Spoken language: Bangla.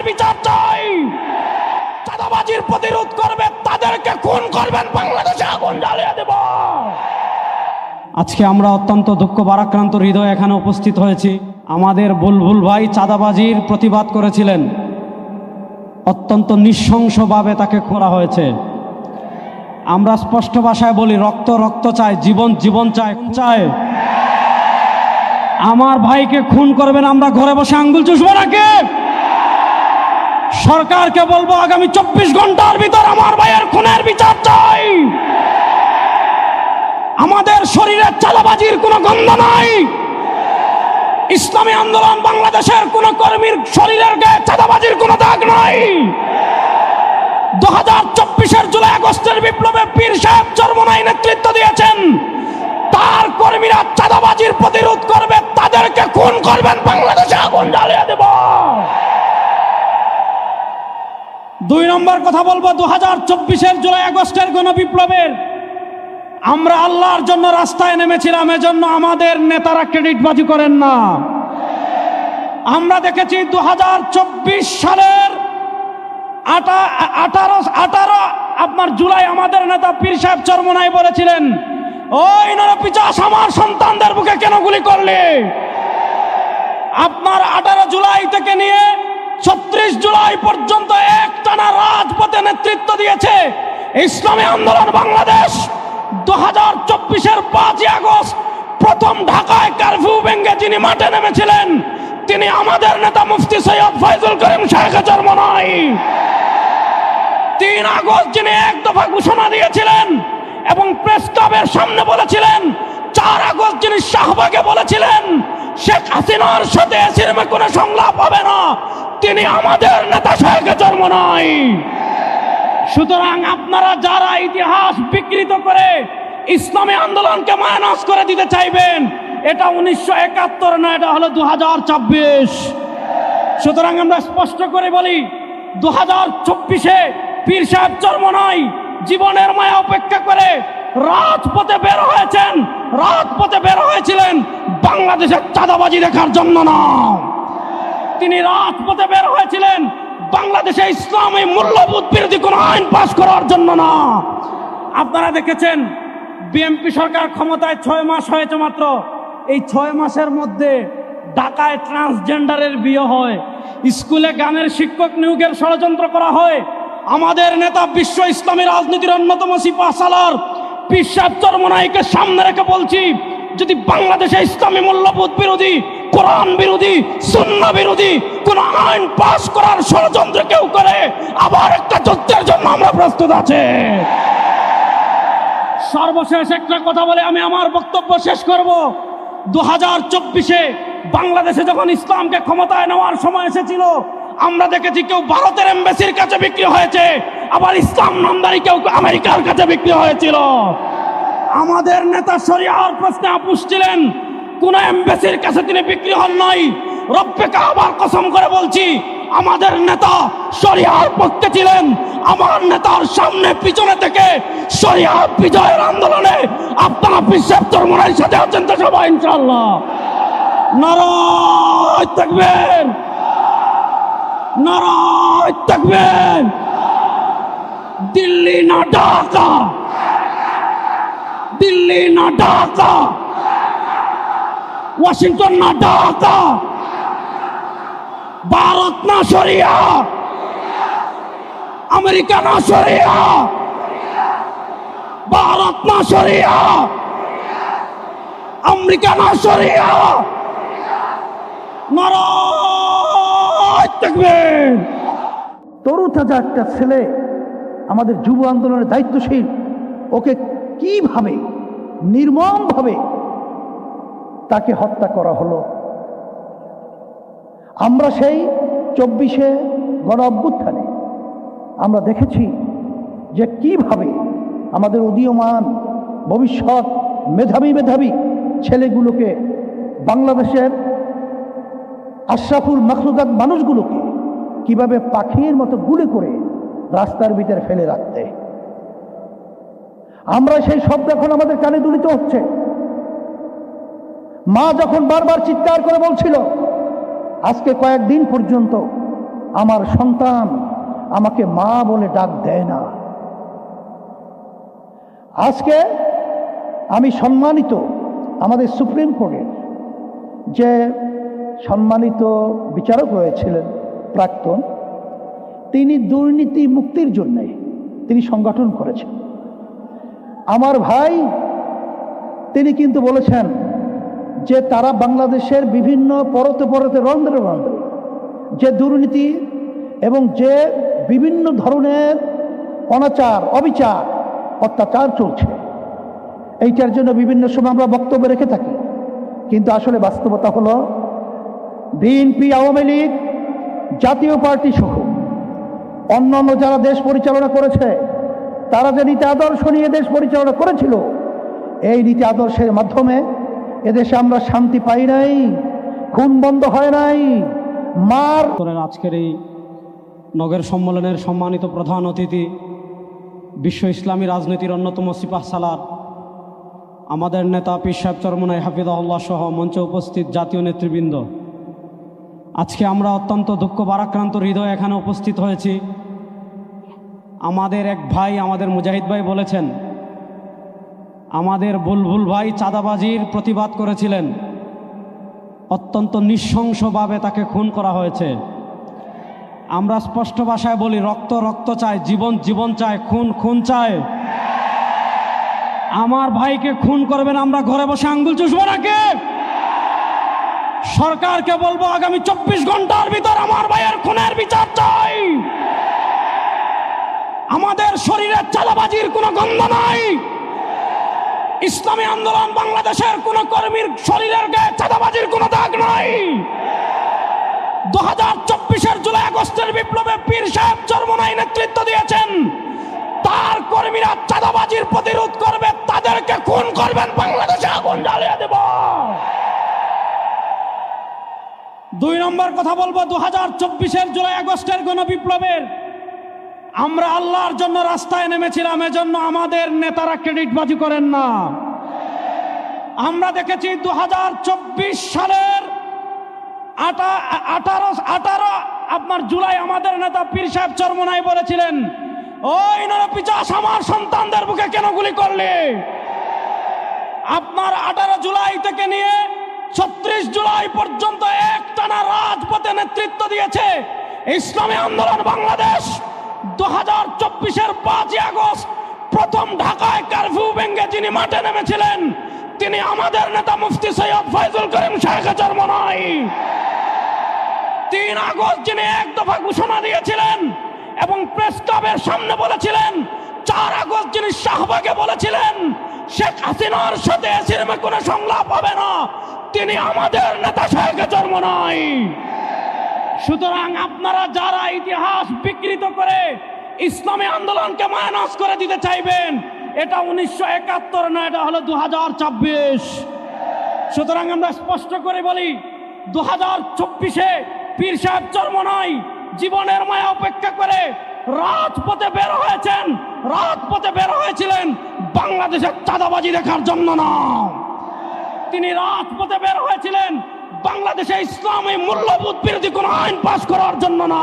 বিচার চাই। চাঁদাবাজির প্রতিরোধ করবে তাদেরকে খুন করবেন, বাংলাদেশে আগুন জ্বালিয়ে দেব। আজকে আমরা অত্যন্ত দুঃখ ভারাক্রান্ত হৃদয়ে এখানে উপস্থিত হয়েছি। আমাদের বুলবুল ভাই চাঁদাবাজির প্রতিবাদ করেছিলেন, অত্যন্ত নৃশংসভাবে তাকে খোঁড়া হয়েছে। আমরা স্পষ্ট ভাষায় বলি, রক্ত রক্ত চাই, জীবন জীবন চাই চাই। আমার ভাইকে খুন করবেন, আমরা ঘরে বসে আঙ্গুল চুষবো নাকি? সরকারকে বলবো আগামী 24 ঘন্টার ভিতর আমার ভাইয়ের খুনের বিচার চাই। আমাদের শরীরে চাঁদাবাজির কোনো গন্ধ নাই। ইসলামী আন্দোলন বাংলাদেশের কোন কর্মীর শরীরের গায়ে চাঁদাবাজির কোনো দাগ নাই। 2024-এর জুলাই আগস্টের বিপ্লবে পীর সাহেব চরমনাই নেতৃত্ব দিয়েছেন। তার কর্মীরা চাঁদাবাজির প্রতিরোধ করবে, তাদেরকে খুন করবেন, বাংলাদেশে আগুন জ্বালিয়ে দেব। 2 নম্বর কথা বলবো, 2024-এর জুলাই আগস্টের গণবিপ্লবের আমরা আল্লাহর জন্য রাস্তায় নেমেছিলাম, এজন্য আমাদের নেতারা ক্রেডিটবাজি করেন না। আমরা দেখেছি 2024 সালের 18 আপনার জুলাই আমাদের নেতা পীর সাহেব চরমনাই বলেছিলেন, ওই নরপিচাস আমার সন্তানদের বুকে কেন গুলি করলে? আপনার 18 জুলাই থেকে নিয়ে 36 জুলাই পর্যন্ত একটানা রাজপথে নেতৃত্ব দিয়েছে ইসলামী আন্দোলন বাংলাদেশ। 2024-এর 5 আগস্ট প্রথম ঢাকায় কারফিউ ভেঙে যিনি মাঠে নেমেছিলেন, তিনি আমাদের নেতা মুফতি সৈয়দ ফয়জুল করিম শাহ চরমনাই। 3 আগস্ট যিনি এক দফা ঘোষণা দিয়েছিলেন এবং প্রেস ক্লাবের সামনে বলেছিলেন, 4 আগস্ট যিনি শাহবাগে বলেছিলেন শেখ হাসিনার সাথে এসিরমে কোনো সংলাপ হবে না, তিনি আমাদের নেতা শাহ চরমনাই। সুতরাং আপনারা যারা ইতিহাস বিকৃত করে ইসলামী আন্দোলনকে মাইনাস করে দিতে চাইবেন, এটা 1971 না, এটা হলো 2024। সুতরাং আমরা স্পষ্ট করে বলি, 2024-এ পীর সাহেব চরমনাই জীবনের মায়া উপেক্ষা করে রাজপথে বের হয়েছেন। রাজপথে বের হয়েছিলেন বাংলাদেশের চাঁদাবাজি দেখার জন্য না, তিনি রাজপথে বের হয়েছিলেন বাংলাদেশে ইসলামী মূল্যবোধ বিরোধী কোন আইন পাস করার জন্য না। আপনারা দেখেছেন বিএনপি সরকার ক্ষমতায় 6 মাস হয়েছে মাত্র, এই 6 মাসের মধ্যে ঢাকায় ট্রান্সজেন্ডারের বিয়ে হয়, স্কুলে গানের শিক্ষক নিয়োগের ষড়যন্ত্র করা হয়। আমাদের নেতা বিশ্ব ইসলামী রাজনীতির অন্যতম সিপাহসালার পীর সাহেব চরমনাইকে সামনে রেখে বলছি, যদি বাংলাদেশে ইসলামী মূল্যবোধ বিরোধী, কোরআন বিরোধী, সুন্নাহ বিরোধী কোন আইন পাস করার ষড়যন্ত্র কেউ করে, আবার একটা যুদ্ধের জন্য আমরা প্রস্তুত আছি। সর্বশেষ একটা কথা বলে আমি আমার বক্তব্য শেষ করব। 2024-এ বাংলাদেশে যখন ইসলামকে ক্ষমতায় নেওয়ার সময় এসেছিল, আমরা দেখেছি কেউ ভারতের এমবাসির কাছে বিক্রি হয়েছে, আবার ইসলাম নামদারি কেউ আমেরিকার কাছে বিক্রি হয়েছিল। আমাদের নেতা শরিয়ার প্রশ্নে আপোষ ছিলেন, কোন এমবাসির কাছে তিনি বিক্রি হন নাই। রব্বে কাবার কসম করে বলছি, আমাদের নেতা শরিয়ার পক্ষে ছিলেন। আমার নেতার সামনে পিছনে থেকে শরিয়ার বিজয়ের আন্দোলনে আপনারা পীর সাহেব চরমনাইয়ের সাথে আছেন তো সবাই ইনশাআল্লাহ। নারায়ে তাকবীর, নারায়ে তাকবীর। দিল্লি না ঢাকা, দিল্লি না ঢাকা, ওয়াশিংটন না ঢাকা, ভারত না শরিয়া, আমেরিকা না শরিয়া, ভারত না শরিয়া, আমেরিকা না শরিয়া। নারায়ে তাকবীর। তরুতাজা একটা ছেলে, আমাদের যুব আন্দোলনের দায়িত্বশীল, ওকে কিভাবে নির্মমভাবে তাকে হত্যা করা হলো। আমরা সেই 24-এ গণ অভ্যুত্থানে আমরা দেখেছি যে কিভাবে আমাদের উদীয়মান ভবিষ্যৎ মেধাবী ছেলেগুলোকে, বাংলাদেশের আশরাফুল মাখলুকাত মানুষগুলোকে কিভাবে পাখির মতো গুলি করে রাস্তার ভিতরে ফেলে রাখতে। আমরা সেই শব্দ এখন আমাদের কানে দুলিত হচ্ছে। মা যখন বারবার চিৎকার করে বলছিল, আজকে কয়েকদিন পর্যন্ত আমার সন্তান আমাকে মা বলে ডাক দেয় না। আজকে আমি সম্মানিত আমাদের সুপ্রিম কোর্টের যে সম্মানিত বিচারক রয়েছিলেন প্রাক্তন, তিনি দুর্নীতি মুক্তির জন্য তিনি সংগঠন করেছেন। আমার ভাই তিনি কিন্তু বলেছেন যে তারা বাংলাদেশের বিভিন্ন পরতে পরতে রন্ধ্রে রন্ধ্রে যে দুর্নীতি এবং যে বিভিন্ন ধরনের অনাচার, অবিচার, অত্যাচার চলছে, এইটার জন্য বিভিন্ন সময় আমরা বক্তব্য রেখে থাকি। কিন্তু আসলে বাস্তবতা হলো বিএনপি, আওয়ামী লীগ, জাতীয় পার্টি সহ অন্যান্য যারা দেশ পরিচালনা করেছে, তারা যে নীতি আদর্শ নিয়ে দেশ পরিচালনা করেছিল, এই নীতি আদর্শের মাধ্যমে এদেশে আমরা শান্তি পাই নাই, খুন বন্ধ হয় নাই, মার। আজকের এই নগর সম্মেলনের সম্মানিত প্রধান অতিথি, বিশ্ব ইসলামী রাজনীতির অন্যতম সিপাহসালার আমাদের নেতা পীর সাহেব চরমনাই হাফিজাহুল্লাহ সহ মঞ্চে উপস্থিত জাতীয় নেতৃবৃন্দ, আজকে আমরা অত্যন্ত দুঃখ ভারাক্রান্ত হৃদয়ে এখানে উপস্থিত হয়েছি। আমাদের এক ভাই, আমাদের মুজাহিদ ভাই বলেছেন, আমাদের বুলবুল ভাই চাঁদাবাজির প্রতিবাদ করেছিলেন, অত্যন্ত নৃশংসভাবে তাকে খুন করা হয়েছে। আমরা স্পষ্ট ভাষায় বলি, রক্ত রক্ত চায়, জীবন জীবন চায়, খুন খুন চায়। আমার ভাইকে খুন করবেন, আমরা ঘরে বসে আঙ্গুল চুষবো নাকি? সরকারকে বলবো আগামী 24 ঘন্টার ভিতর আমার ভাইয়ের খুনের বিচার চাই। আমাদের শরীরে চাঁদাবাজির কোনো গন্ধ নাই। ইসলামী আন্দোলন বাংলাদেশের কোন কর্মীর শরীরের গায়ে চাঁদাবাজির কোনো দাগ নাই। 2024-এর জুলাই আগস্টের বিপ্লবে পীর সাহেব চরমনাই নেতৃত্ব দিয়েছেন, তার কর্মীরা চাঁদাবাজির প্রতিরোধ করবে, তাদেরকে খুন করবেন, বাংলাদেশে আগুন জ্বালিয়ে দেব। 2 নম্বর কথা বলবো, 2024-এর জুলাই আগস্টের গণবিপ্লবের আমরা আল্লাহর জন্য রাস্তায় নেমেছিলাম, এজন্য আমাদের নেতারা ক্রেডিটবাজি করেন না। আমরা দেখেছি 2024 সালের 18 আপনার জুলাই আমাদের নেতা পীর সাহেব চরমনাই বলেছিলেন, ওই নরপিচাস আমার সন্তানদের বুকে কেন গুলি করলি? আপনার 18 জুলাই থেকে নিয়ে 36 জুলাই পর্যন্ত একটানা রাজপথে নেতৃত্ব দিয়েছে ইসলামী আন্দোলন বাংলাদেশ। 2024-এর 5 আগস্ট প্রথম ঢাকায় কারফিউ ভেঙে যিনি মাঠে নেমেছিলেন, তিনি আমাদের নেতা মুফতি সৈয়দ ফয়জুল করিম শেখ চরমনাই। 3 আগস্ট যিনি এক দফা ঘোষণা দিয়েছিলেন এবং প্রেস ক্লাবের সামনে বলেছিলেন, 4 আগস্ট যিনি শাহবাগে বলেছিলেন শেখ হাসিনার সাথে এসির কোনো সংলাপ হবে না, তিনি আমাদের নেতা শেখ চরমনাই। সুতরাং আপনারা যারা ইতিহাস বিকৃত করে ইসলামী আন্দোলনকে মাইনাস করে দিতে চাইবেন, এটা 1971 না, এটা হলো 2024। সুতরাং আমরা স্পষ্ট করে বলি, 2024-এ পীর সাহেব চরমনাই জীবনের মায়া উপেক্ষা করে রাজপথে বের হয়েছেন। রাজপথে বের হয়েছিলেন বাংলাদেশের চাঁদাবাজি দেখার জন্য না, তিনি রাজপথে বের হয়েছিলেন বাংলাদেশে ইসলামী মূল্যবোধ বিরোধী কোন আইন পাশ করার জন্য না।